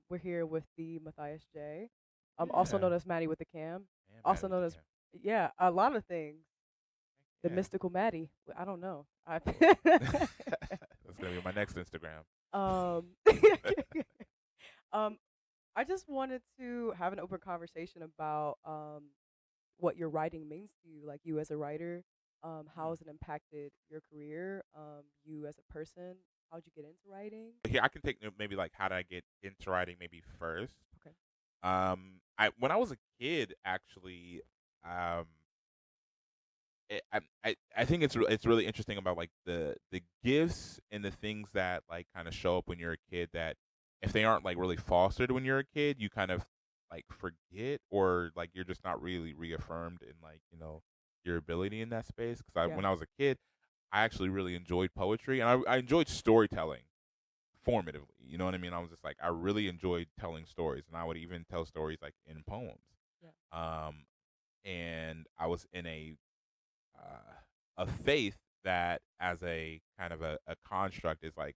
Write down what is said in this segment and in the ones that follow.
We're here with the Mathias J, also Yeah. known as Maddie with the Cam, Yeah, Maddie also with the known as cam. yeah, a lot of things. The Yeah. mystical Maddie. I don't know. I That's gonna be my next Instagram. um um I just wanted to have an open conversation about what your writing means to you, like you as a writer. How Hmm. has it impacted your career? You as a person. How'd you get into writing? Here, I can take maybe like how did I get into writing maybe first. Okay. I when I was a kid, actually, um, I think it's really interesting about like the gifts and the things that like kind of show up when you're a kid that if they aren't like really fostered when you're a kid, you kind of like forget or like you're just not really reaffirmed in like your ability in that space. Because Yeah. when I was a kid, I actually really enjoyed poetry and I enjoyed storytelling formatively. You know what I mean? I was just like I really enjoyed telling stories, and I would even tell stories like in poems. Yeah. Um, and I was in a faith that as a kind of a construct is like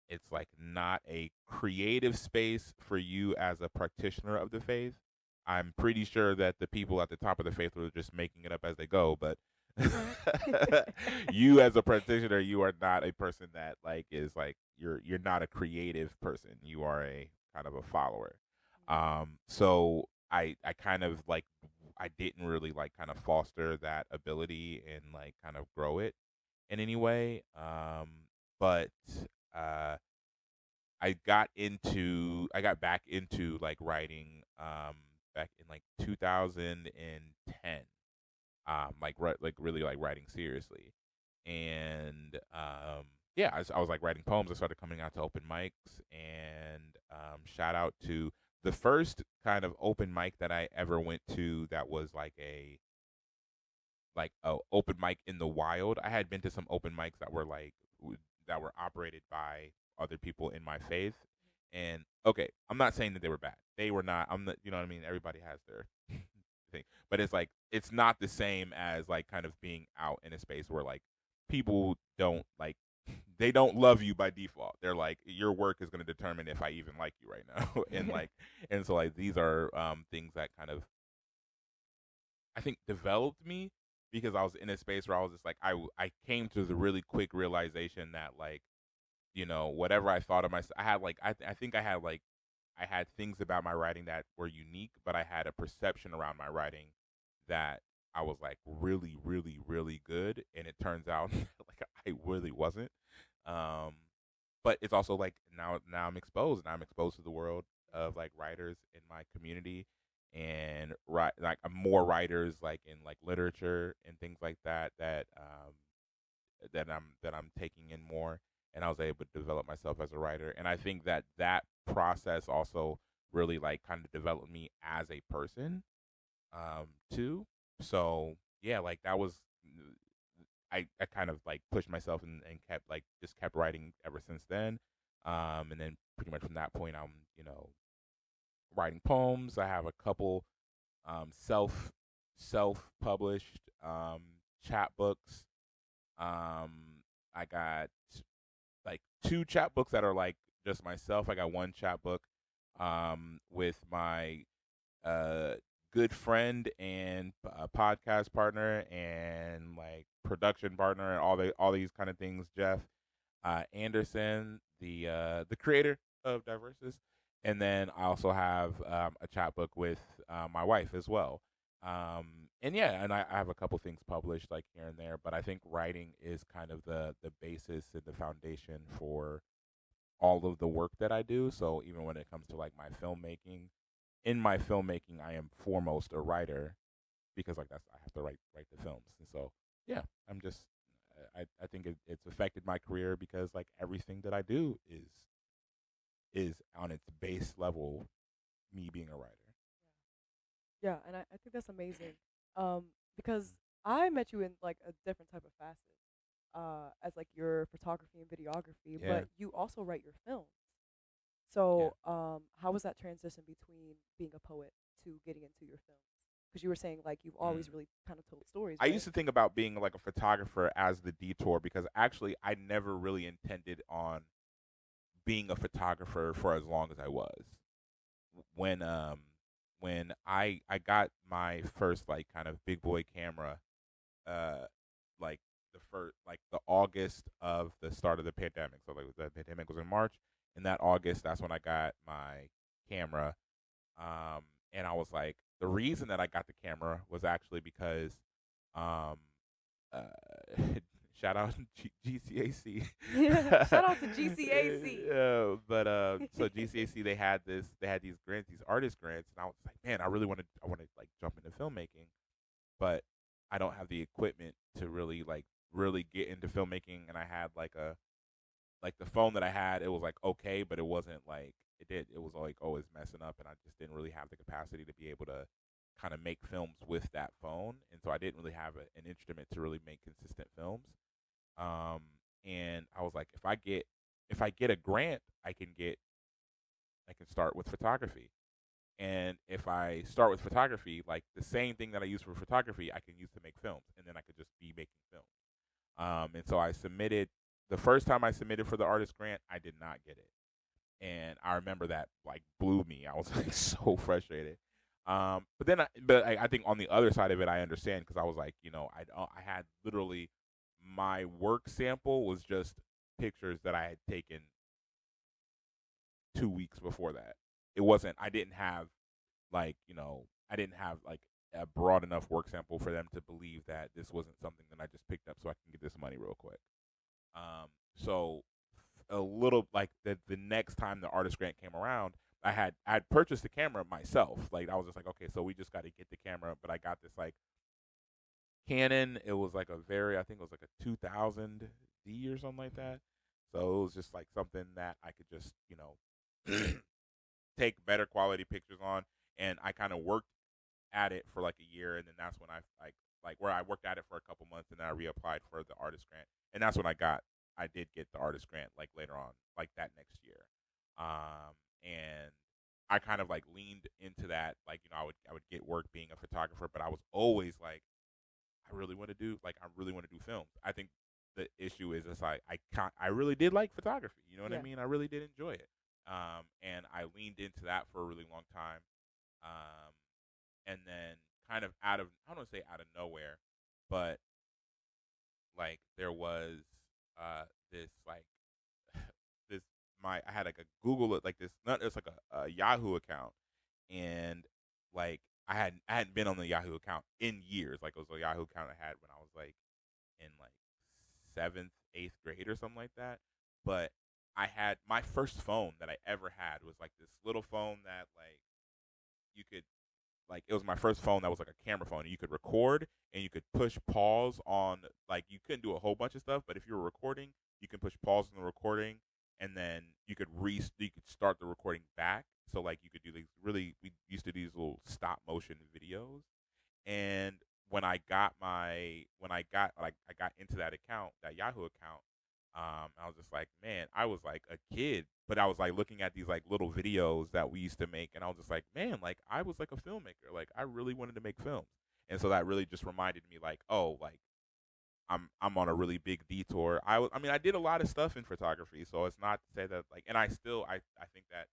it's like not a creative space for you as a practitioner of the faith. I'm pretty sure that the people at the top of the faith were just making it up as they go, but you as a practitioner, you are not a person that like is like you're not a creative person. You are a kind of a follower. So I kind of like I didn't really like kind of foster that ability and like kind of grow it in any way. But uh, I got back into like writing back in like 2010. Like really like writing seriously, and yeah, I was like writing poems. I started coming out to open mics, and shout out to the first kind of open mic that I ever went to that was like a open mic in the wild. I had been to some open mics that were like that were operated by other people in my faith. And okay, I'm not saying that they were bad. They were not. I'm not, you know what I mean? Everybody has their thing. But it's like it's not the same as like kind of being out in a space where like people don't like they don't love you by default. They're like your work is going to determine if I even like you right now. And like and so like these are things that kind of I think developed me because I was in a space where I was just like I came to the really quick realization that like whatever I thought of myself I had like I think I had things about my writing that were unique, but I had a perception around my writing that I was like really really good, and it turns out like I really wasn't. Um, but it's also like now I'm exposed, and I'm exposed to the world of like writers in my community, and like more writers like in like literature and things like that I'm taking in more, and I was able to develop myself as a writer, and I think that that process also really like kind of developed me as a person, too. So yeah, like that was I kind of like pushed myself and kept like just kept writing ever since then. And then pretty much from that point, I'm writing poems. I have a couple self published chapbooks. I got like two chapbooks that are like just myself. I got one chapbook with my uh, good friend and podcast partner and like production partner and all these kind of things. Geoff Anderson, the creator of Diversus, and then I also have a chapbook with my wife as well. And yeah, and I have a couple things published like here and there, but I think writing is kind of the basis and the foundation for all of the work that I do. So even when it comes to like my filmmaking, in my filmmaking, I am foremost a writer because like that's I have to write the films, and so yeah, I'm just I think it's affected my career because like everything that I do is on its base level me being a writer. Yeah, and I think that's amazing. Because I met you in like a different type of facet, as like your photography and videography, Yeah, but you also write your films. yeah. So, how was that transition between being a poet to getting into your films? Because you were saying like you've Mm. always really kind of told stories, I right? used to think about being like a photographer as the detour because actually I never really intended on being a photographer for as long as I was. when I got my first like kind of big boy camera, uh like the August of the start of the pandemic. So like the pandemic was in March, and that August that's when I got my camera. Um and I was like, the reason that I got the camera was actually because um uh shout out GCAC. Yeah. Shout out to GCAC. But so GCAC, they had these grants, these artist grants, and I was like, man, I want to like jump into filmmaking, but I don't have the equipment to really get into filmmaking. And I had like the phone that I had, it was like okay, but it wasn't like it was like always messing up, and I just didn't really have the capacity to be able to kind of make films with that phone, and so I didn't really have an instrument to really make consistent films. Um, and I was like, if I get a grant, I can start with photography. And if I start with photography, like the same thing that I use for photography, I can use to make films, and then I could just be making films. And so I submitted. The first time I submitted for the artist grant, I did not get it, and I remember that like blew me. I was like so frustrated. I think on the other side of it, I understand because I was like, I had literally my work sample was just pictures that I had taken 2 weeks before that. It wasn't. I didn't have like I didn't have like a broad enough work sample for them to believe that this wasn't something that I just picked up so I can get this money real quick. So a little like the next time the artist grant came around, I had purchased the camera myself. Like I was just like, okay, so we just got to get the camera, but I got this like Canon. It was like a very, I think it was like a 2000D or something like that. So it was just like something that I could just take better quality pictures on, and I kind of worked at it for like a year, and then that's when I like where I worked at it for a couple months, and then I reapplied for the artist grant, and that's when I did get the artist grant like later on, like that next year. And I kind of like leaned into that, like I would get work being a photographer, but I was always like, I really want to do films. I think the issue is it's like I can't, I really did like photography, you know what I Yeah. mean? I really did enjoy it. And I leaned into that for a really long time. Um, and then kind of I don't want to say out of nowhere, but like there was this like this my I had like a Google like this not it's like a Yahoo account, and like I hadn't been on the Yahoo account in years. Like it was a Yahoo account I had when I was like in like seventh, eighth grade or something like that. But I had my first phone that I ever had was like this little phone that like you could like it was my first phone that was like a camera phone, and you could record and you could push pause on like you couldn't do a whole bunch of stuff, but if you were recording, you can push pause on the recording, and then you could start the recording back. So like you could do these really we used to do these little stop motion videos. And when I got into that account, that Yahoo account, I was just like, man, I was like a kid, but I was like looking at these like little videos that we used to make, and I was just like, man, like I was like a filmmaker, like I really wanted to make films. And so that really just reminded me, like, oh, like I'm on a really big detour. I mean, I did a lot of stuff in photography, so it's not to say that like, and I think that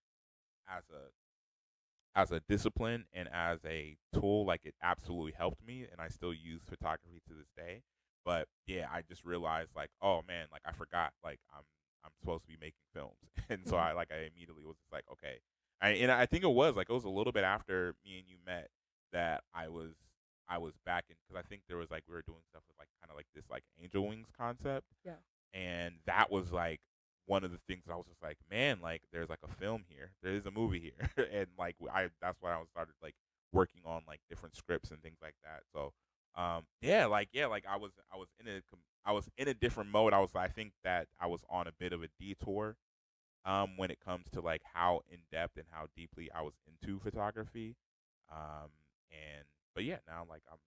as a discipline and as a tool, like it absolutely helped me, and I still use photography to this day. But yeah, I just realized like, oh man, like I forgot, like I'm supposed to be making films, and so I immediately was just like, okay, and I think it was a little bit after me and you met that I was back in because I think there was like we were doing stuff with like kind of like this like angel wings concept, Yeah. and that was like one of the things that I was just like, man, like there's like a film here, there is a movie here, and like I that's why I was started like working on like different scripts and things like that. So, like I was in a different mode. I think that I was on a bit of a detour, when it comes to like how in depth and how deeply I was into photography, and but yeah, now like I'm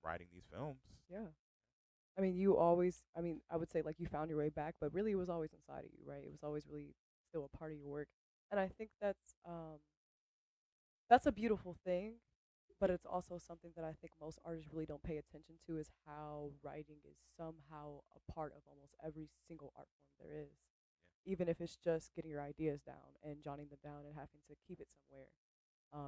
writing these films. Yeah. I mean, you always, I mean, I would say like you found your way back, but really it was always inside of you, right? It was always really still a part of your work. And I think that's a beautiful thing, but it's also something that I think most artists really don't pay attention to is how writing is somehow a part of almost every single art form there is. Even if it's just getting your ideas down and jotting them down and having to keep it somewhere.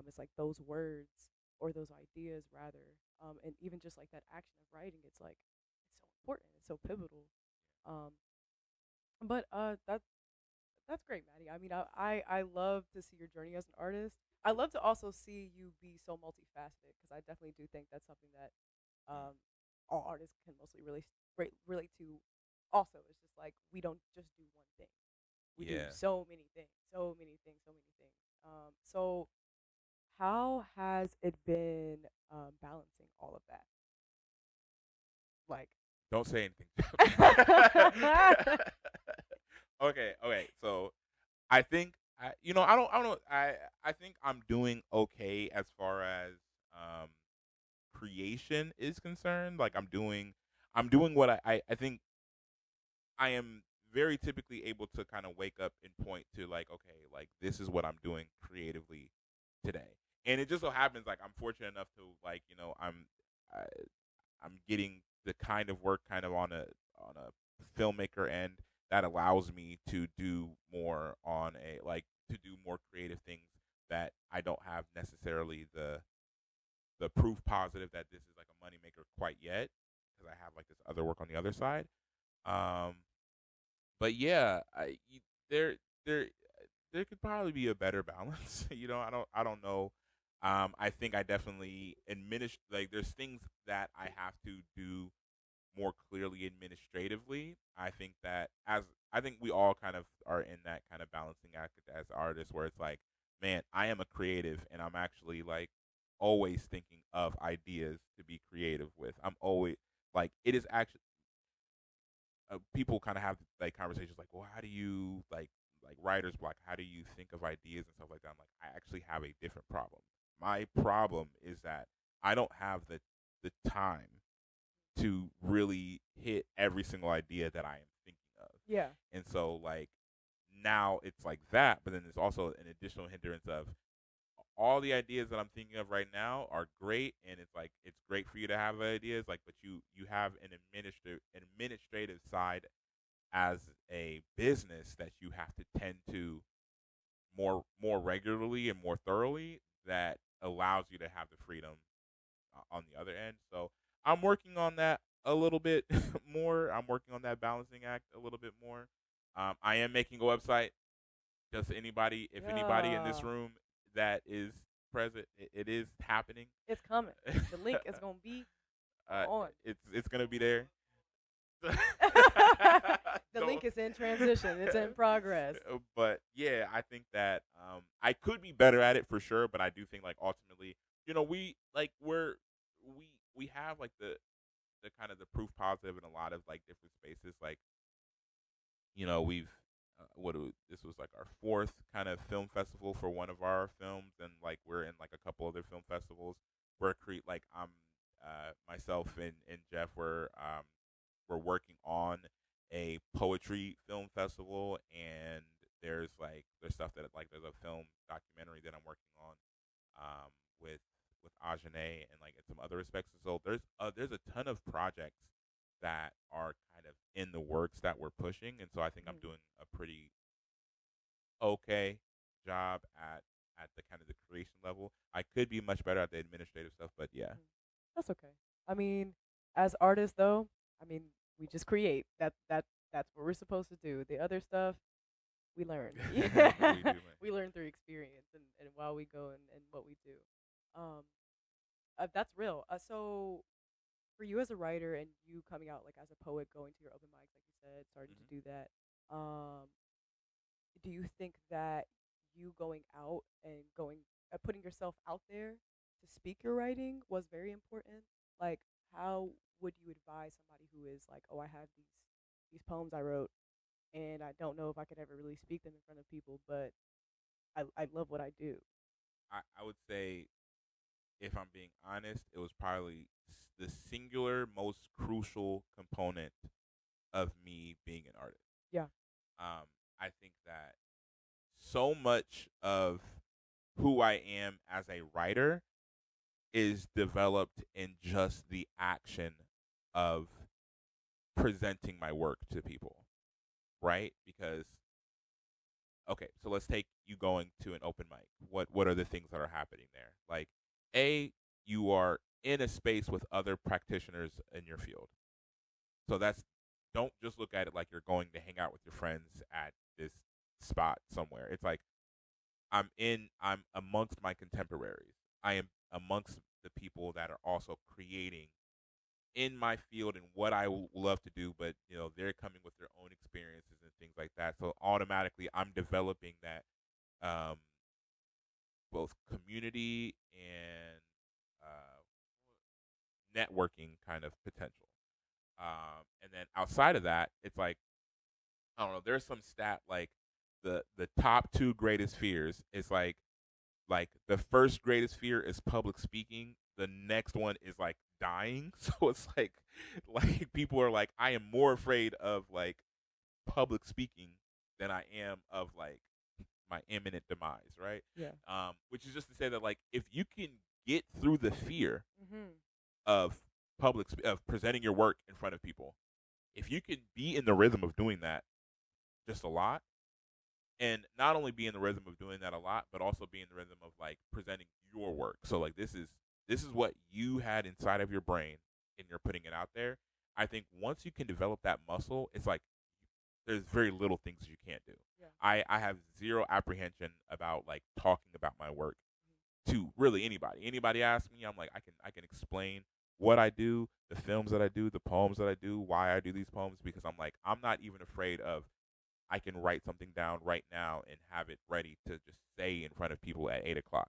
It's like those words or those ideas rather, and even just like that action of writing. It's like it's so important. It's so pivotal. Um, but that's great, Maddie. I mean, I love to see your journey as an artist. I love to also see you be so multifaceted because I definitely do think that's something that Mm. all artists can mostly really relate to. Also, it's just like we don't just do one thing. We do Yeah. so many things, so many things, so many things. So how has it been balancing all of that? Like, Don't say anything. Okay. So I think I think I'm doing okay as far as um creation is concerned. Like I'm doing what I think I am very typically able to kind of wake up and point to like, okay, like this is what I'm doing creatively today. And it just so happens like I'm fortunate enough to like, I, I'm getting the kind of work kind of on a filmmaker end that allows me to do more on a like to do more creative things that I don't have necessarily the proof positive that this is like a moneymaker quite yet because I have like this other work on the other side. Um, but yeah, there there there could probably be a better balance. I don't know. I think I definitely like there's things that I have to do more clearly administratively. I think we all kind of are in that kind of balancing act as artists where it's like, man, I am a creative and I'm actually like always thinking of ideas to be creative with. I'm always like it is actually people kind of have like conversations like, well, how do you like writer's block? How do you think of ideas and stuff like that? I'm like, I actually have a different problem. My problem is that I don't have the time to really hit every single idea that I am thinking of. yeah, And so like now it's like that, but then there's also an additional hindrance of all the ideas that I'm thinking of right now are great, and it's like it's great for you to have ideas, like, but you have an administrative side as a business that you have to tend to more regularly and more thoroughly that allows you to have the freedom on the other end. So I'm working on that a little bit more. I'm working on that balancing act a little bit more. I am making a website. Just anybody, if anybody in this yeah, room that is present, it is happening. it's coming. The link is gonna be uh, on. it's gonna be there. The Don't. link is in transition. It's in progress. But yeah, I think that I could be better at it for sure. But I do think like ultimately, we like we have like the kind of the proof positive in a lot of like different spaces. Like we've this was like our fourth kind of film festival for one of our films, and like we're in like a couple other film festivals. Like I'm myself and Geoff we're working on a poetry film festival, and there's stuff that like there's a film documentary that I'm working on um, with AGIA and like in some other respects. So there's a ton of projects that are kind of in the works that we're pushing, and so I think I'm Mhm, doing a pretty okay job at the kind of the creation level. I could be much better at the administrative stuff, but yeah. mhm. That's okay. I mean, as artists though, I mean, we just create. That's what we're supposed to do. The other stuff we learn. We do, man. We learn through experience and while we go and what we do. Um, that's real. So for you as a writer and you coming out like as a poet, going to your open mics, like you said, starting to Hmm. do that. Um, do you think that you going out and putting yourself out there to speak your writing was very important? Like, how would you advise somebody who is like, oh, I have these poems I wrote, and I don't know if I could ever really speak them in front of people, but I love what I do. I would say if I'm being honest, it was probably the singular most crucial component of me being an artist. Yeah. Um, I think that so much of who I am as a writer is developed in just the action of presenting my work to people, right? Because okay, so let's take you going to an open mic. What are the things that are happening there? Like, a, you are in a space with other practitioners in your field. So that's, don't just look at it like you're going to hang out with your friends at this spot somewhere. It's like I'm amongst my contemporaries. I am amongst the people that are also creating in my field and what I love to do, but they're coming with their own experiences and things like that. So automatically, I'm developing that um, both community and networking kind of potential. And then outside of that, it's like, I don't know. There's some stat like the top two greatest fears is like the first greatest fear is public speaking. The next one is like dying. So it's like people are like, I am more afraid of like public speaking than I am of like my imminent demise, right? Yeah. Which is just to say that like if you can get through the fear Mhm. of of presenting your work in front of people, if you can be in the rhythm of doing that just a lot, and not only be in the rhythm of doing that a lot, but also be in the rhythm of like presenting your work. So like this is what you had inside of your brain, and you're putting it out there. I think once you can develop that muscle, it's like there's very little things you can't do. Yeah. I have zero apprehension about like talking about my work to really anybody. Anybody asks me, I'm like I can explain what I do, the films that I do, the poems that I do, why I do these poems, because I'm like I'm not even afraid of, I can write something down right now and have it ready to just say in front of people at 8 o'clock,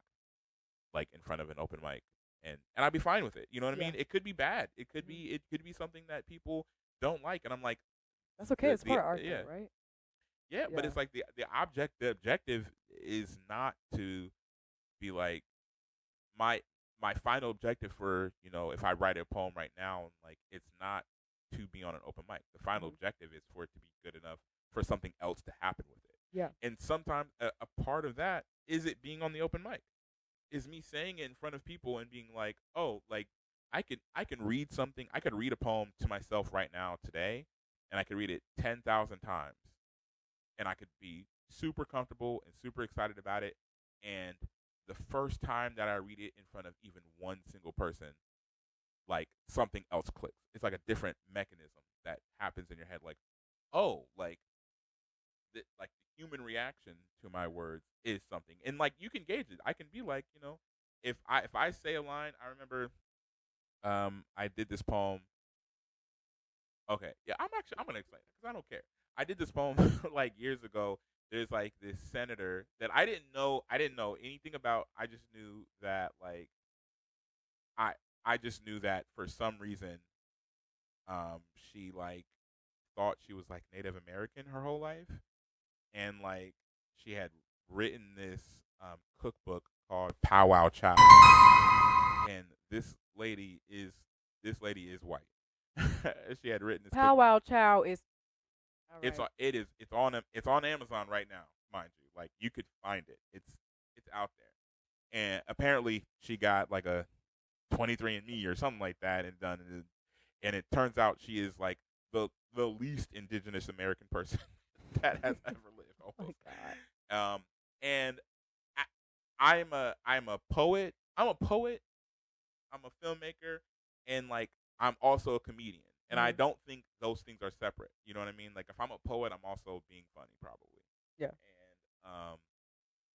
like in front of an open mic, and I'd be fine with it. You know what I Yeah. mean? It could be bad. Mhm. It could be something that people don't like, and I'm like That's okay. It's the part of art, yeah though, right? yeah, but Yeah. it's like the objective is not to be like my my final objective for if I write a poem right now, like it's not to be on an open mic. The final Mhm. objective is for it to be good enough for something else to happen with it. Yeah. And sometimes a part of that is it being on the open mic, is me saying it in front of people and being like, oh, like I can read something. I could read a poem to myself right now today, and I could read it 10,000 times, and I could be super comfortable and super excited about it. And the first time that I read it in front of even one single person, like something else clicks. It's like a different mechanism that happens in your head. Like, oh, like the human reaction to my words is something, and like you can gauge it. I can be like, if I say a line, I remember, I did this poem. Okay, yeah, I'm gonna explain it because I don't care. I did this poem like years ago. There's like this senator that I didn't know anything about. I just knew that like I I just knew that for some reason, she like thought she was like Native American her whole life, and like she had written this cookbook called Pow Wow Chow, and this lady is white. She had written this Pow cookbook. Wow Chow is all It's right. on it is it's on Amazon right now, mind you. Like you could find it. It's out there. And apparently she got like a 23andMe or something like that and done it, and it turns out she is like the least indigenous American person that has ever lived Oh my almost. God. Um and I'm a poet. I'm a poet. I'm a filmmaker, and like I'm also a comedian. And I Mhm. don't think those things are separate. You know what I mean? Like if I'm a poet, I'm also being funny probably. Yeah. And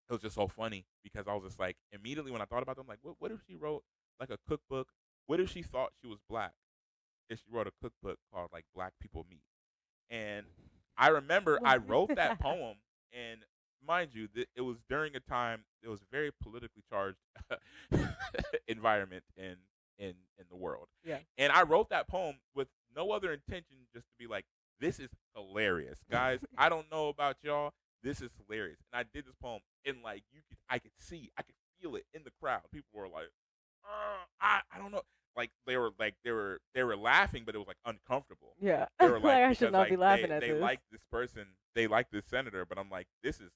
it was just so funny because I was just like immediately when I thought about them, like what if she wrote like a cookbook? What if she thought she was black and she wrote a cookbook called like Black People Meet? And I remember I wrote that poem, and mind you, it was during a time, it was a very politically charged environment in the world, Yeah. and I wrote that poem with no other intention, just to be like, this is hilarious, guys. I don't know about y'all, this is hilarious, and I did this poem, and like I could feel it in the crowd. People were like, I don't know, they were laughing, but it was like uncomfortable. Yeah. They were like, Like I should because not like be laughing at they this. like this person, they like this senator, but I'm like, this is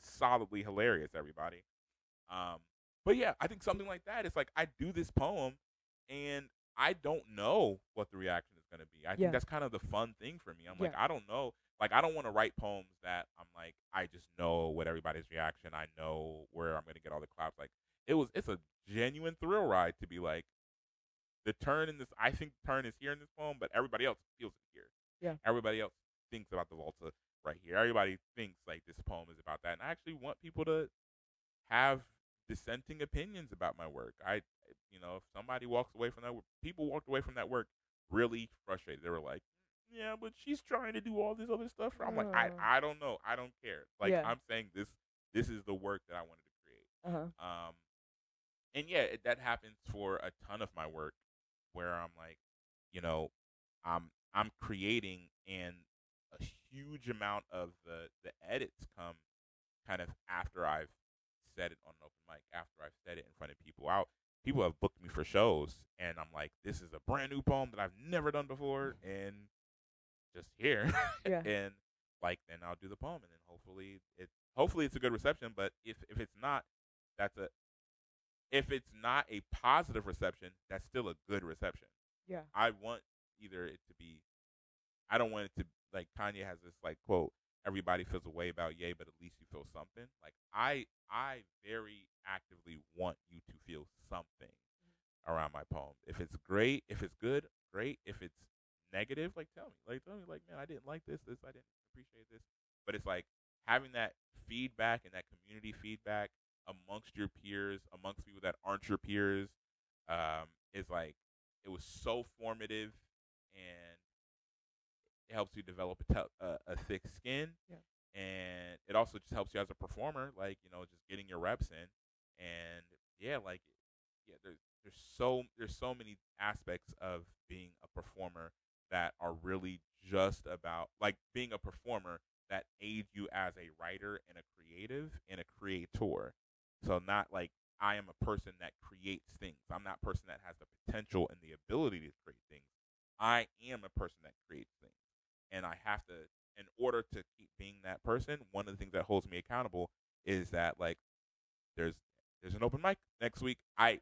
solidly hilarious, everybody. Um, but yeah, I think something like that. It's like I do this poem, and I don't know what the reaction is gonna be. I think Yeah. that's kind of the fun thing for me. I'm like, Yeah. I don't know. Like, I don't want to write poems that I'm like, I just know what everybody's reaction. I know where I'm gonna get all the claps. Like, it's a genuine thrill ride to be like, the turn in this. I think the turn is here in this poem, but everybody else feels it here. Yeah. Everybody else thinks about the Volta right here. Everybody thinks like this poem is about that, and I actually want people to have dissenting opinions about my work. If somebody walks away from that, people walked away from that work really frustrated. They were like, "Yeah, but she's trying to do all this other stuff." I'm like, Uh, I don't know. I don't care. Like, yeah. I'm saying this is the work that I wanted to create. Uh-huh. And yeah, that happens for a ton of my work, where I'm like, you know, I'm creating, and a huge amount of the edits come kind of after I've said it on an open mic, after I've said it in front of people. People have booked me for shows, and I'm like, this is a brand new poem that I've never done before, and just here, Yeah. and like then I'll do the poem, and then hopefully it's a good reception. But if it's not, that's a if it's not a positive reception, that's still a good reception. Yeah. I want either it to be, I don't want it to, like Kanye has this like quote, everybody feels a way about Ye, but at least you feel something. Like, I very actively want you to feel something around my poem. If it's great, if it's good, great. If it's negative, like tell me, like, man, I didn't like this, I didn't appreciate this. But it's like having that feedback and that community feedback amongst your peers, amongst people that aren't your peers, is like, it was so formative, and it helps you develop a thick skin, Yeah. and it also just helps you as a performer, like, just getting your reps in, and yeah, like, yeah, there's so many aspects of being a performer that are really just about, like, being a performer that aid you as a writer and a creative and a creator. So not like I am a person that creates things. I'm not a person that has the potential and the ability to create things. I am a person that creates things. And I have to, in order to keep being that person, one of the things that holds me accountable is that, like, there's there's an open mic next week. I'm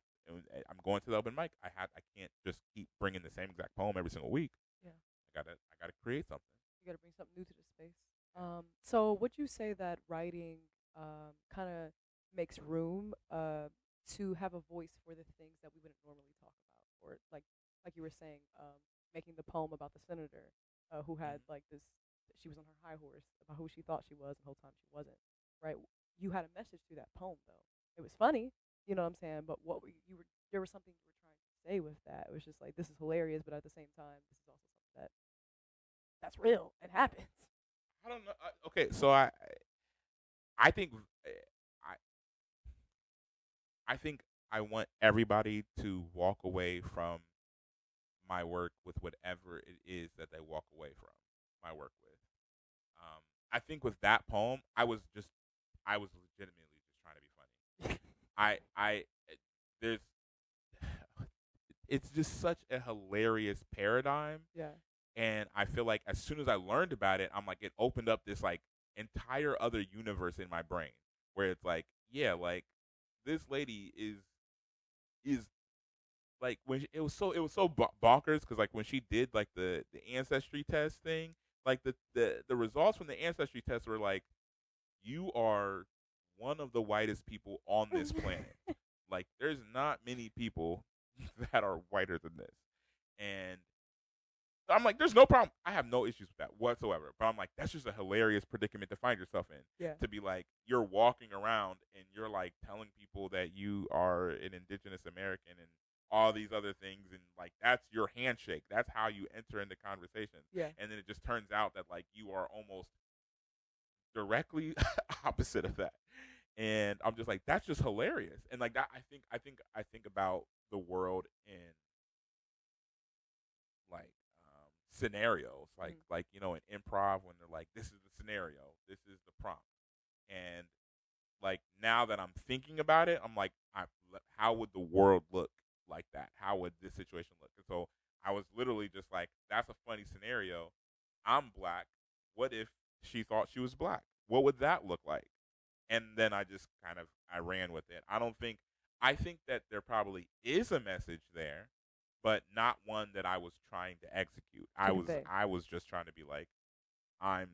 going to the open mic. I can't just keep bringing the same exact poem every single week. Yeah. I gotta create something. You got to bring something new to the space. So would you say that writing kind of makes room to have a voice for the things that we wouldn't normally talk about, or like you were saying, making the poem about the senator who had Mm-hmm. like this, she was on her high horse about who she thought she was, and the whole time she wasn't. Right? You had a message through that poem, though. It was funny, you know what I'm saying? But what were you were there was something you were trying to say with that. It was just like, this is hilarious, but at the same time, this is also something that's real. It happens. I don't know. Okay, so I think I I think I want everybody to walk away from my work with whatever it is that they walk away from my work with. I think with that poem, I was legitimately just trying to be funny. I there's it's just such a hilarious paradigm, Yeah. and I feel like as soon as I learned about it, I'm like, it opened up this like entire other universe in my brain, where it's like, yeah, like, this lady is like, it was so bonkers, because like when she did like the ancestry test thing, like the results from the ancestry test were like, you are one of the whitest people on this planet. Like, there's not many people that are whiter than this. And so I'm like, there's no problem. I have no issues with that whatsoever. But I'm like, that's just a hilarious predicament to find yourself in. Yeah. To be like, you're walking around and you're like telling people that you are an indigenous American and all these other things, and like, that's your handshake. That's how you enter into conversations. Yeah. And then it just turns out that like you are almost directly opposite of that. And I'm just like, that's just hilarious. And like that, I think about the world in like, scenarios, like Mm. in improv, when they're like, this is the scenario, this is the prompt, and like, now that I'm thinking about it, I'm like, how would the world look like that? How would this situation look? And so I was literally just like, that's a funny scenario. I'm black. What if she thought she was black? What would that look like? And then I just kind of I ran with it. I think that there probably is a message there, but not one that I was trying to execute. To convey. I was just trying to be like, I'm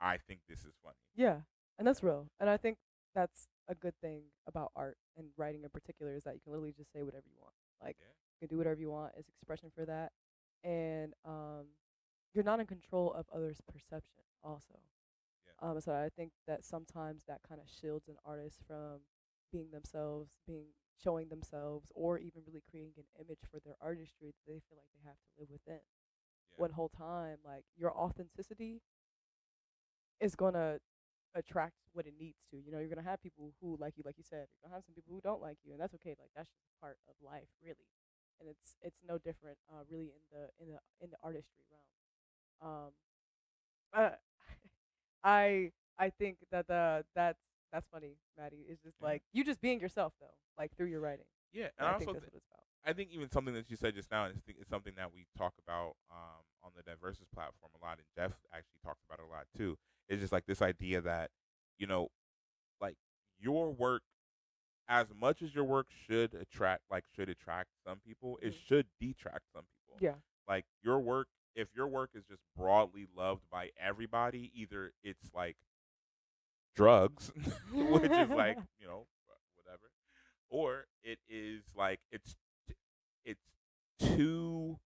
I think this is funny. Yeah, and that's real. And I think that's a good thing about art and writing in particular is that you can literally just say whatever you want. Like Yeah. you can do whatever you want. It's expression for that, and you're not in control of others' perception. Also, Yeah. so I think that sometimes that kind of shields an artist from being themselves, being showing themselves, or even really creating an image for their artistry that they feel like they have to live within. Yeah. One whole time, like your authenticity is gonna attract what it needs to. You know, you're gonna have people who like you, like you said. You're gonna have some people who don't like you, and that's okay. Like that's just part of life, really. And it's no different, really, in the artistry realm. Uh, I think that that's funny, Maddie. It's just Yeah. like you just being yourself though, like through your writing, Yeah, and and I I also think that's what it's about. I think even something that you said just now is something that we talk about on the Diversus platform a lot, and Geoff actually talks about it a lot too. It's just like this idea that you know, like your work, as much as your work should attract some people, it Hmm. should detract some people. Yeah, Like your work, if your work is just broadly loved by everybody, either it's like drugs, which is like whatever, or it is like it's too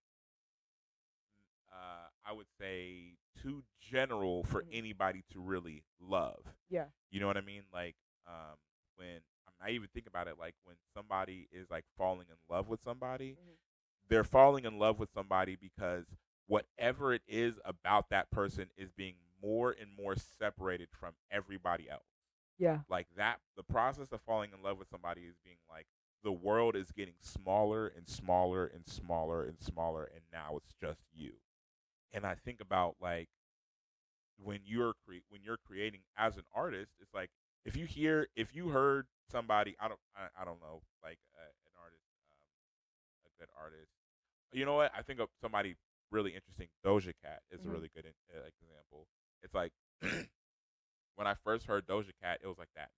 I would say too general for hmm, anybody to really love. yeah, You know what I mean? Like when I even think about it, like when somebody is like falling in love with somebody, hmm, they're falling in love with somebody because whatever it is about that person is being more and more separated from everybody else. yeah, Like that, the process of falling in love with somebody is being like the world is getting smaller and smaller and smaller and smaller, and now it's just you. And I think about like when you're creating as an artist, it's like if you heard somebody I don't know like an artist a good artist. You know what? I think of somebody really interesting. Doja Cat is a hmm. really good example. It's like when I first heard Doja Cat, it was like that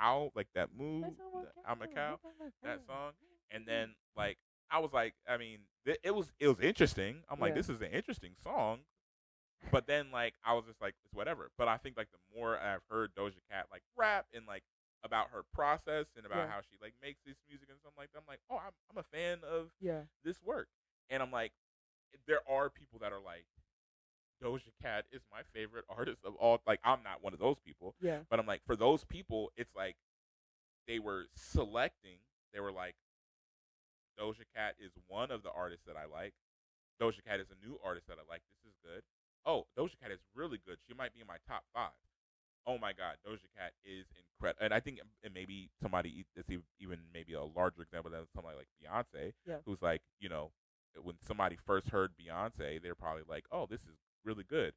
cow, like that move. I'm a cow, that song, and then like I was like, I mean, it was interesting. I'm like, Yeah, this is an interesting song, but then like I was just like, it's whatever. But I think like the more I've heard Doja Cat like rap and like about her process and about yeah, how she like makes this music and something like that, I'm like, oh, I'm a fan of yeah, this work, and I'm like, there are people that are like, Doja Cat is my favorite artist of all. Like I'm not one of those people, yeah, but I'm like for those people, it's like they were selecting. They were like, Doja Cat is one of the artists that I like. Doja Cat is a new artist that I like. This is good. Oh, Doja Cat is really good. She might be in my top 5. Oh my God, Doja Cat is incredible. And I think it maybe somebody that's even maybe a larger example than somebody like Beyonce, yeah, who's like, when somebody first heard Beyonce, they're probably like, oh, this is really good.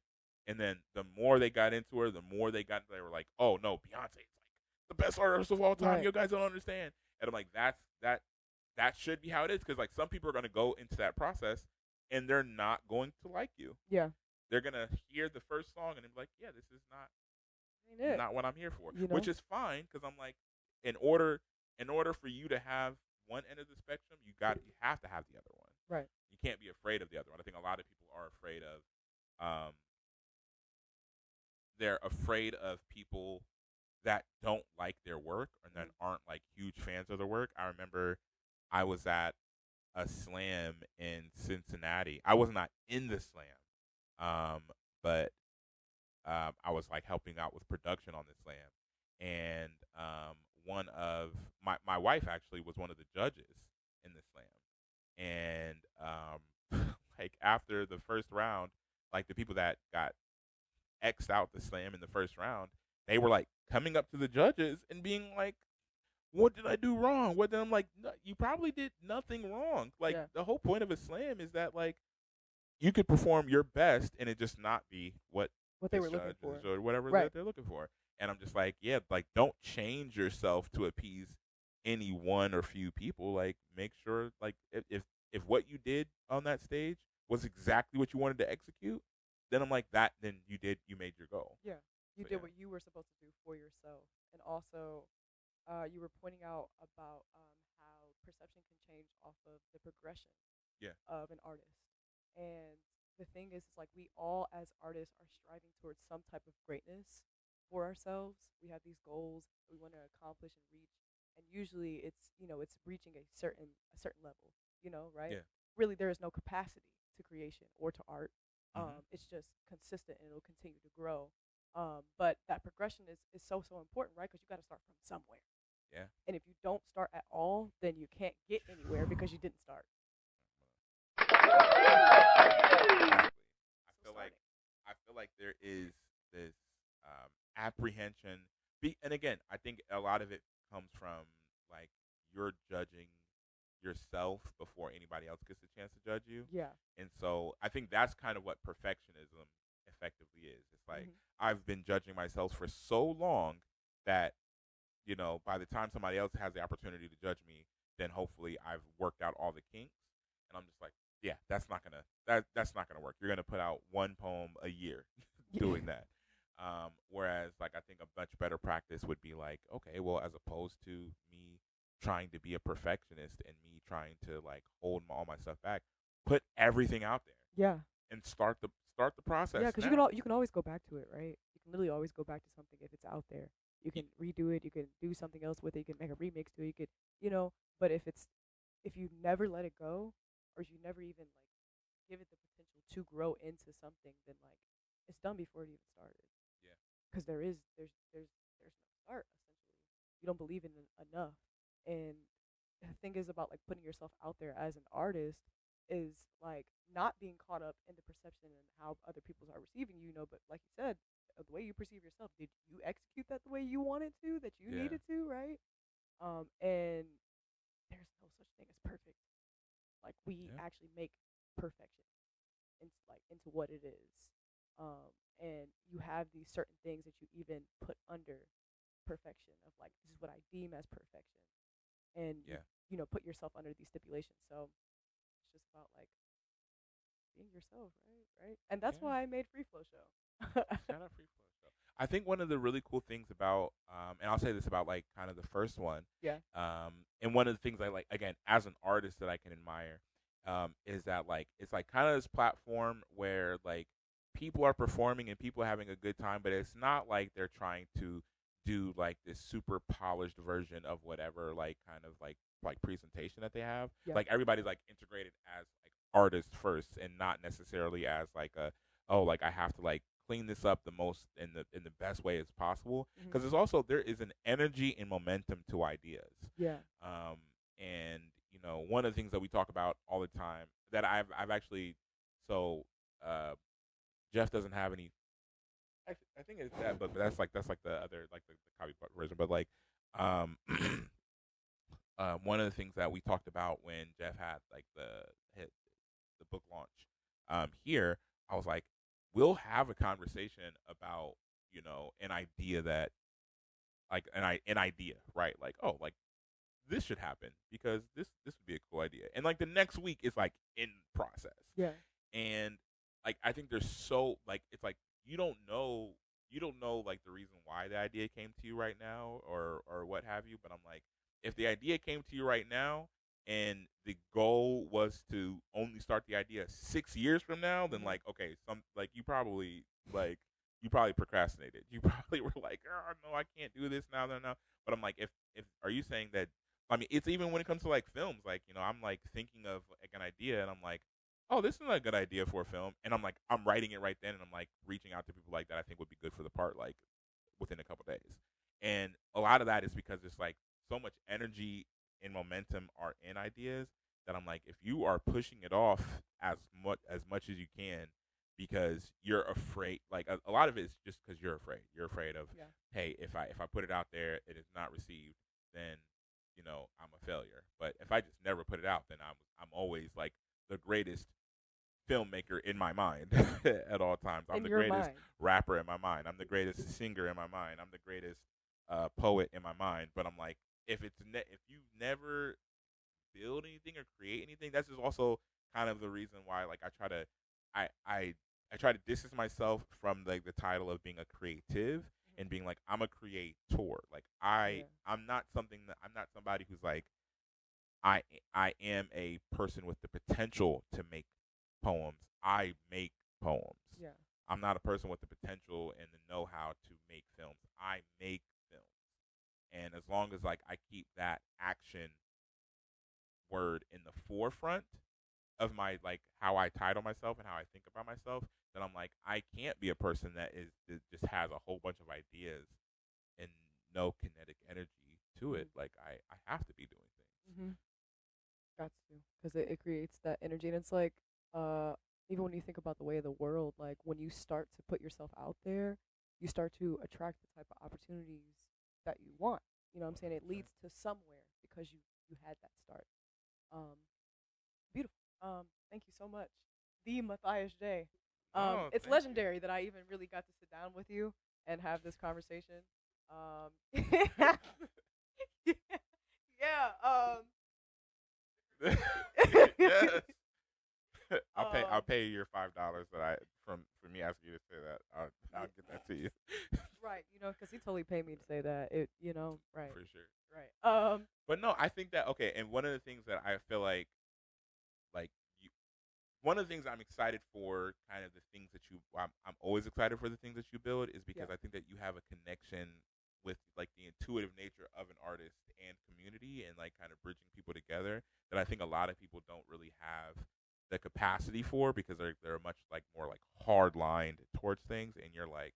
And then the more they got into her, the more they were like, oh no, Beyonce is like the best artist of all time. right, You guys don't understand. And I'm like, that should be how it is because like some people are gonna go into that process and they're not going to like you. yeah. They're gonna hear the first song and be like, yeah, this is Ain't it? not what I'm here for, You which know? is fine because I'm like, in order for you to have one end of the spectrum, you have to have the other one. Right. You can't be afraid of the other one. I think a lot of people are afraid of, um, they're afraid of people that don't like their work and that Hmm. aren't like huge fans of their work. I remember I was at a slam in Cincinnati. I was not in the slam, but I was like helping out with production on the slam, and one of my wife actually was one of the judges in the slam, and like after the first round, like the people that got X'd out the slam in the first round, they were like coming up to the judges and being like, "What did I do wrong?" What did I'm like, no, you probably did nothing wrong. Like Yeah. the whole point of a slam is that like you could perform your best and it just not be what What they this were looking judge for. or whatever Right. that they're looking for. And I'm just like, yeah, like don't change yourself to appease any one or few people. Like make sure like if what you did on that stage was exactly what you wanted to execute, then I'm like that then you made your goal. Yeah. You So did yeah. what you were supposed to do for yourself. And also, you were pointing out about how perception can change off of the progression Yeah. of an artist. And the thing is, it's like we all as artists are striving towards some type of greatness for ourselves. We have these goals that we want to accomplish and reach. And usually it's, it's reaching a certain level, right? Yeah. Really there is no capacity to creation or to art. Mhm. It's just consistent and it'll continue to grow. But that progression is so important, right? Because you got to start from somewhere. Yeah. And if you don't start at all, then you can't get anywhere because you didn't start. Exactly. I So feel like starting. I feel like there is this apprehension. And again, I think a lot of it comes from like you're judging yourself before anybody else gets a chance to judge you. Yeah. And so I think that's kind of what perfectionism effectively is. It's like Hmm. I've been judging myself for so long that by the time somebody else has the opportunity to judge me, then hopefully I've worked out all the kinks. And I'm just like, yeah, that's not gonna work. You're gonna put out one poem a year Yeah. doing that. Whereas like I think a much better practice would be like, okay, well, as opposed to me trying to be a perfectionist and me trying to like hold all my stuff back, put everything out there Yeah. and start the Yeah, process because now. you can always go back to it, right? You can literally always go back to something if it's out there. You Y- can redo it. You can do something else with it. You can make a remix to it. You could, you know. But if you never let it go, or if you never even like give it the potential to grow into something, then like it's done before it even started. Yeah, Because there's no start essentially. You don't believe in it enough. And the thing is about like putting yourself out there as an artist is like not being caught up in the perception and how other people are receiving but like you said, the way you perceive yourself, did you execute that the way you wanted to, that you yeah, needed to, right? And there's no such thing as perfect. Like we yeah, actually make perfection into what it is. And you have these certain things that you even put under perfection of like this is what I deem as perfection, and yeah, put yourself under these stipulations. So it's just about like being yourself, right? And that's yeah. why I made Free Flow Show. Shout out Free Flow Show. I think one of the really cool things about, and I'll say this about like kind of the first one, Yeah, and one of the things I like again as an artist that I can admire, is that like it's like kind of this platform where like people are performing and people are having a good time, but it's not like they're trying to do like this super polished version of whatever like kind of like presentation that they have. yeah, Like everybody's like integrated as like artists first and not necessarily as like a, oh, like I have to like clean this up the most in the best way as possible, hmm, because there's also there is an energy and momentum to ideas. yeah, um and one of the things that we talk about all the time that I've actually, so uh Geoff doesn't have any. Actually, I think it's that, but that's like the other like the copy version. But like, um, one of the things that we talked about when Geoff had like the book launch, here, I was like, we'll have a conversation about an idea that like an idea, right? Like, oh, like this should happen because this would be a cool idea, and like the next week is like in process. yeah, And like I think there's so like it's like you don't know like the reason why the idea came to you right now or what have you, but I'm like, if the idea came to you right now and the goal was to only start the idea 6 years from now, then hmm, like okay, some like like you probably procrastinated. You probably were like, oh no, I can't do this now, no, no. But I'm like, if are you saying that, I mean, it's even when it comes to like films, like I'm like thinking of like an idea, and I'm like, oh, this is not a good idea for a film, and I'm like, I'm writing it right then, and I'm like reaching out to people like that I think would be good for the part, like within a couple days, and a lot of that is because there's like so much energy and momentum are in ideas that I'm like, if you are pushing it off as much as you can because you're afraid, like a lot of it is just because you're afraid of, yeah. hey, if I put it out there, it is not received, then I'm a failure. But if I just never put it out, then I'm always like the greatest filmmaker in my mind at all times. I'm In the your greatest mind. rapper in my mind. I'm the greatest singer in my mind. I'm the greatest poet in my mind. But I'm like, if you never build anything or create anything, that's just also kind of the reason why like I I I try to distance myself from like the title of being a creative and being like I'm a creator. Like Yeah, I'm not something that I'm not somebody who's like I I am a person with the potential to make poems. I make poems. Yeah. I'm not a person with the potential and the know-how to make films. I make films. And as long as like I keep that action word in the forefront of my like how I title myself and how I think about myself, then I'm like I can't be a person that just has a whole bunch of ideas and no kinetic energy to Mm-hmm. it. Like I have to be doing things. Mm-hmm. Got to, because it creates that energy, and it's like, uh, even when you think about the way of the world, like when you start to put yourself out there, you start to attract the type of opportunities that you want. You know what I'm saying? It Right. leads to somewhere because you had that start. Beautiful. Thank you so much, the Mathias J. Oh, It's thank you. legendary that I even really got to sit down with you and have this conversation. Um, yeah. Yes. I'll um, pay you your $5 that I from me asking you to say that. I'll yeah, get that to you. right. You know, because he totally paid me to say that. It. You know. Right. For sure. Right. But no, I think that okay, and one of the things that I feel like you one of the things I'm excited for, kind of the things that you, I'm always excited for the things that you build, is Yeah. because I think that you have a connection with like the intuitive nature of an artist and community, and like kind of bridging people together that I think a lot of people don't really have the capacity for because they're much like more like hard lined towards things, and you're like,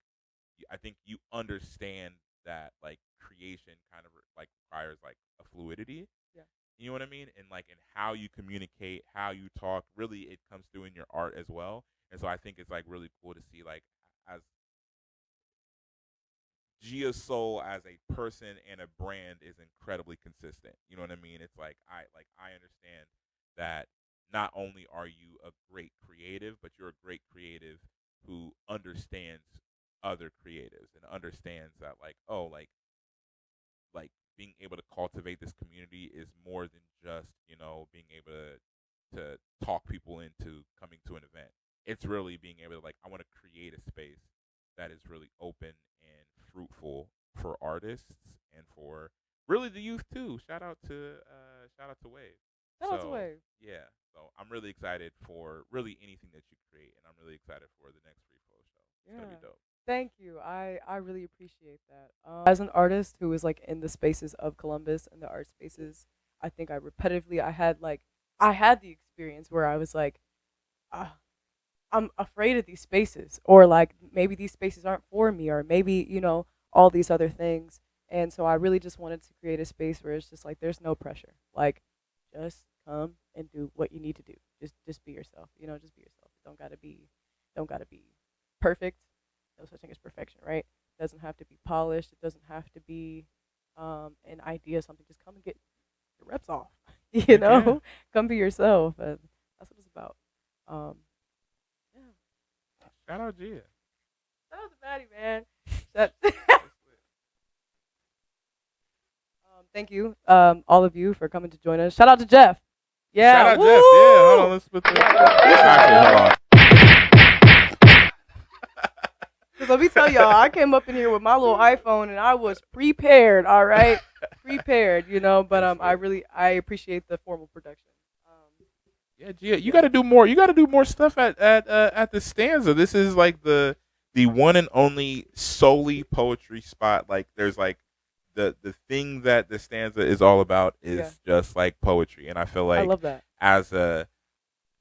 I think you understand that like creation kind of like requires like a fluidity, Yeah. you know what I mean? And like in how you communicate, how you talk, really it comes through in your art as well. And so I think it's like really cool to see like as Gia Soul as a person and a brand is incredibly consistent. You know what I mean? It's like I understand that not only are you a great creative, but you're a great creative who understands other creatives and understands that like, oh, like being able to cultivate this community is more than just being able to talk people into coming to an event. It's really being able to like I want to create a space that is really open and fruitful for artists and for really the youth too. Shout out to Wave. Shout out to So Wave. yeah, so I'm really excited for really anything that you create, and I'm really excited for the next free flow show. It's gonna be Yeah. dope. Thank you. I really appreciate that. As an artist who is like in the spaces of Columbus and the art spaces, I think I had the experience where I was like, ah, I'm afraid of these spaces, or like maybe these spaces aren't for me, or maybe all these other things. And so I really just wanted to create a space where it's just like there's no pressure. Like, just come and do what you need to do. Just be yourself. Just be yourself. Don't gotta be perfect. No such thing as perfection, right? It doesn't have to be polished. It doesn't have to be an idea, something. Just come and get your reps off. you Heck yeah! know, come be yourself, and that's what it's about. Um, yeah. Shout out Gia. That was a baddie, man. That, That's lit. thank you, all of you, for coming to join us. Shout out to Geoff. Shout Yeah, out Geoff. Yeah, hold on. woo! Let's put the. Yeah, Actually, hold Geoff. on. Because let me tell y'all, I came up in here with my little iPhone and I was prepared. All right, prepared. But That's lit. I appreciate the formal production. Yeah, Gia, you Yeah, got to do more. You got to do more stuff at the stanza. This is like the one and only solely poetry spot. Like there's like the thing that the stanza is all about yeah, is just like poetry, and I feel I like love that. as a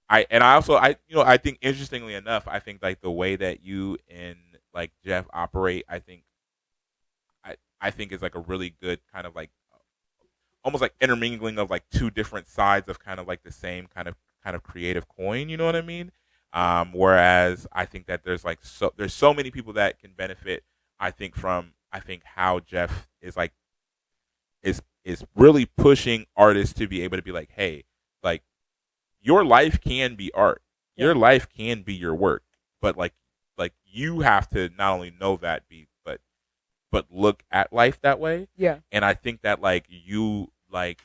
I also I think interestingly enough, I think like the way that you and like Geoff operate, I think is like a really good kind of like almost like intermingling of like two different sides of kind of like the same kind of creative coin. You know what I Hmm. mean? Whereas I think that there's so many people that can benefit. I think how Geoff is like is really pushing artists to be able to be like, hey, like your life can be art. Yeah, Your life can be your work, but like you have to not only know that be but look at life that way. yeah, And I think that like you like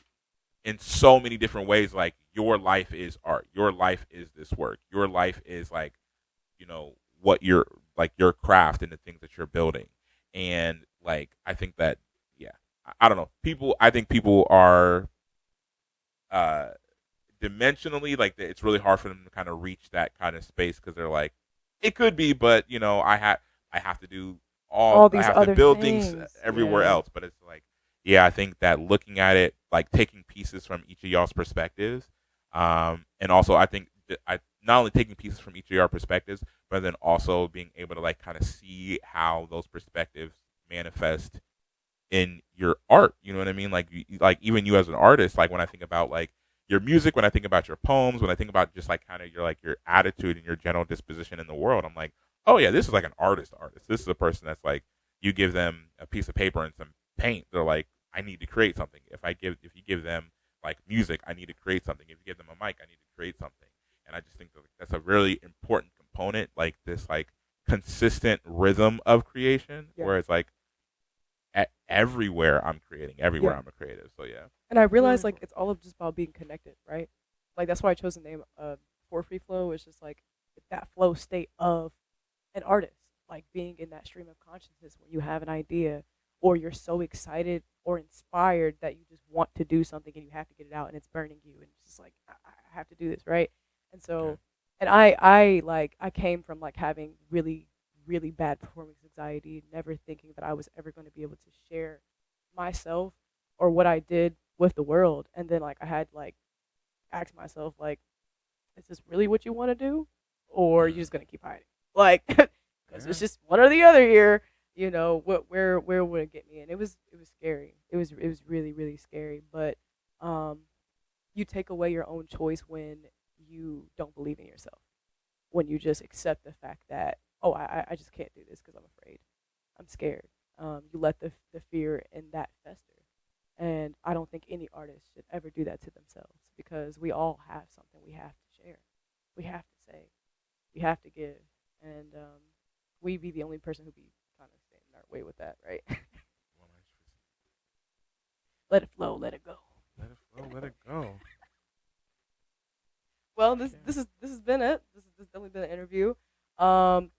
in so many different ways like your life is art. Your life is this work. Your life is like what you're like your craft and the things that you're building. And like I think that yeah, I don't know. People I think people are uh dimensionally, like it's really hard for them to kind of reach that kind of space because they're like, it could be, but I have to do All I these have to other build things things. everywhere Yeah. else. But it's like, yeah, I think that looking at it, like taking pieces from each of y'all's perspectives, and also I think that I not only taking pieces from each of your perspectives, but then also being able to like kind of see how those perspectives manifest in your art. You know what I mean? Like, like even you as an artist, like when I think about like your music, when I think about your poems, when I think about just like kind of your like your attitude and your general disposition in the world, I'm like, oh yeah, this is like an artist. This is a person that's like, you give them a piece of paper and some paint, they're like, I need to create something. If you give them like music, I need to create something. If you give them a mic, I need to create something. And I just think that that's a really important component, like this like consistent rhythm of creation, Yeah. where it's like everywhere I'm creating, everywhere Yeah. I'm a creative. So yeah, And I it's really realized like important. it's all just about being connected, right? Like that's why I chose the name for free flow. It's just like that flow state of an artist, like being in that stream of consciousness when you have an idea or you're so excited or inspired that you just want to do something and you have to get it out and it's burning you and it's just like I have to do this, right? And Okay. so and I came from like having really bad performance anxiety, never thinking that I was ever going to be able to share myself or what I did with the world. And then like I had like ask myself like, is this really what you want to do, or are you just gonna keep hiding? Like, because it's Yeah. just one or the other here. You know, where would it get me? And it was scary. It was really scary. But um, you take away your own choice when you don't believe in yourself. When you just accept the fact that, oh, I just can't do this because I'm afraid. I'm scared. You let the fear in that fester. And I don't think any artist should ever do that to themselves because we all have something we have to share. We have to say. We have to give. And we be the only person who be kind of standing in our way with that, right? 100%. Let it flow, let it go. Let it flow. Let it go. Well, this Yeah. this is this has been it. This has definitely been an interview. Um,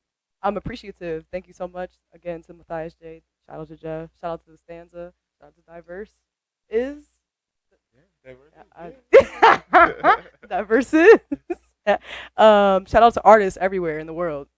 I'm appreciative. Thank you so much again to Mathias J. Shout out to Geoff. Shout out to the stanza. Shout out to Diverse. Is Yeah. Diversity I, is good. diverse is. Shout out to artists everywhere in the world.